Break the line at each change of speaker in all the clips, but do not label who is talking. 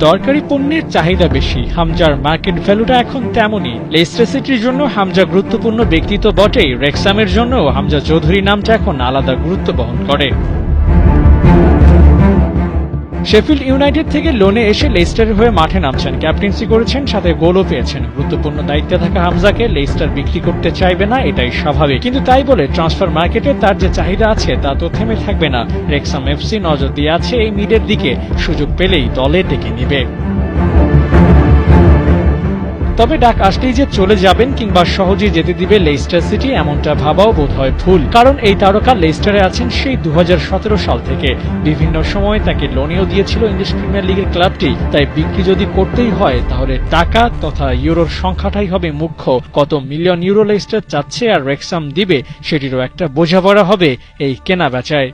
দরকারি পণ্যের চাহিদা বেশি, হামজার মার্কেট ভ্যালুটা এখন তেমনই। লেস্টার সিটির জন্য হামজা গুরুত্বপূর্ণ ব্যক্তি তো বটেই, রেক্সামের জন্যও হামজা চৌধুরী নামটা এখন আলাদা গুরুত্ব বহন করে। শেফিল্ড ইউনাইটেড থেকে লোনে এসে লেস্টারের হয়ে মাঠে নামছেন, ক্যাপ্টেন্সি করেছেন, সাথে গোলও পেয়েছেন। গুরুত্বপূর্ণ দায়িত্বে থাকা হামজাকে লেস্টার বিক্রি করতে চাইবে না, এটাই স্বাভাবিক। কিন্তু তাই বলে ট্রান্সফার মার্কেটে তার যে চাহিদা আছে তা তো থেমে থাকবে না। রেক্সাম এফসি নজর দিয়ে আছে এই মিডের দিকে, সুযোগ পেলেই দলে ডেকে নেবে। তবে ডাক আসলেই যে চলে যাবেন কিংবা সহজেই যেতে দিবে লেস্টার সিটি, এমনটা ভাবাও বোধহয় ভুল। কারণ এই তারকা লেস্টারে আছেন সেই 2017 সাল থেকে। বিভিন্ন সময় তাকে লোনেও দিয়েছিল ইংলিশ প্রিমিয়ার লিগের ক্লাবটি। তাই বিক্রি যদি করতেই হয় তাহলে টাকা তথা ইউরোর সংখ্যাটাই হবে মুখ্য। কত মিলিয়ন ইউরো লেস্টার চাচ্ছে আর রেক্সাম দিবে, সেটিরও একটা বোঝাপড়া হবে এই কেনা বেচায়।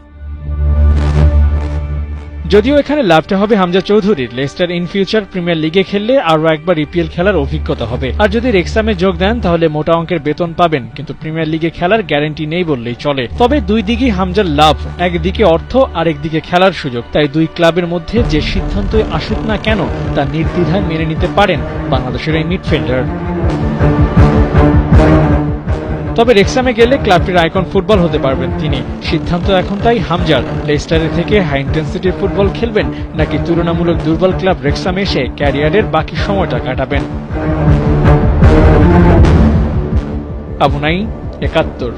যদিও এখানে লাভটা হবে হামজা চৌধুরীর। লেস্টার ইন ফিউচার প্রিমিয়ার লিগে খেললে আরও একবার ইপিএল খেলার অভিজ্ঞতা হবে। আর যদি রেক্সামে যোগ দেন তাহলে মোটা অঙ্কের বেতন পাবেন, কিন্তু প্রিমিয়ার লিগে খেলার গ্যারান্টি নেই বললেই চলে। তবে দুই দিকেই হামজার লাভ, একদিকে অর্থ আর একদিকে খেলার সুযোগ। তাই দুই ক্লাবের মধ্যে যে সিদ্ধান্তই আসুক না কেন তা নির্দ্বিধায় মেনে নিতে পারেন বাংলাদেশের এই মিডফিল্ডার। তবে রেক্সামে গেলে ক্লাবটির আইকন ফুটবল হতে পারবেন তিনি। সিদ্ধান্ত এখন তাই হামজার, লেস্টারের থেকে হাই ইন্টেন্সিটির ফুটবল খেলবেন নাকি তুলনামূলক দুর্বল ক্লাব রেক্সামে এসে ক্যারিয়ারের বাকি সময়টা কাটাবেন। আবু নাঈম, ৭১।